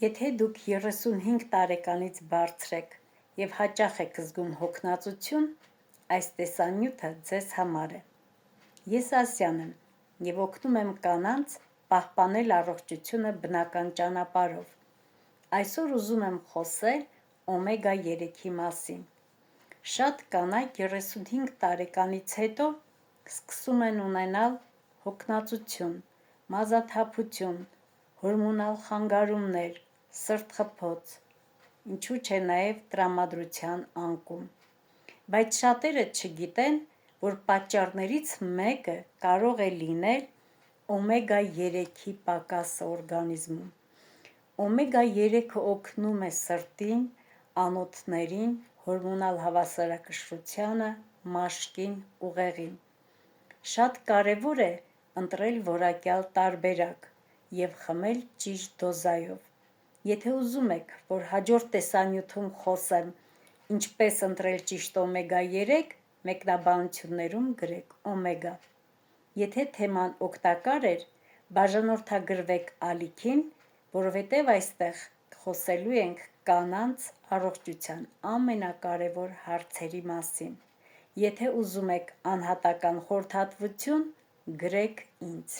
Եթե դուք 35 տարեկանից բարձր եք և հաճախ եք զգում հոգնածություն, այս տեսանյութը ձեզ համար է։ Ես Ասյան եմ և օգնում եմ կանանց պահպանել առողջությունը բնական ճանապարհով։ Այսօր ուզում եմ խոսել օմեգա 3-ի մասին։ Շատ կանայք 35 տարեկանից հետո սկսում են ունենալ հոգնածություն, մազաթափություն, հորմոնալ խանգարումներ, սրտխփոց, ինչու չէ նաև տրամադրության անկում։ Բայց շատերը չգիտեն, որ պատճառներից մեկը կարող է լինել օմեգա 3-ի պակասը օրգանիզմում։ Օմեգա 3-ը օգնում է սրտին, անոթներին, հորմոնալ հավասարակշռությանը, մաշկին, ուղեղին։ Շատ կարևոր է ընտրել որակյալ տարբերակ և խմել ճիշտ դոզայով։ Եթե ուզում եք, որ հաջորդ տեսանյութում խոսեմ ինչպես ընտրել ճիշտ օմեգա 3, մեկնաբանություններում գրեք օմեգա։ Եթե թեման օգտակար էր, բաժանորդագրվեք ալիքին, որովհետև այստեղ խոսելու ենք կանանց առողջության ամենակարևոր հարցերի մասին։ Եթե ուզում եք անհատական խորհրդատվություն, գրեք ինձ։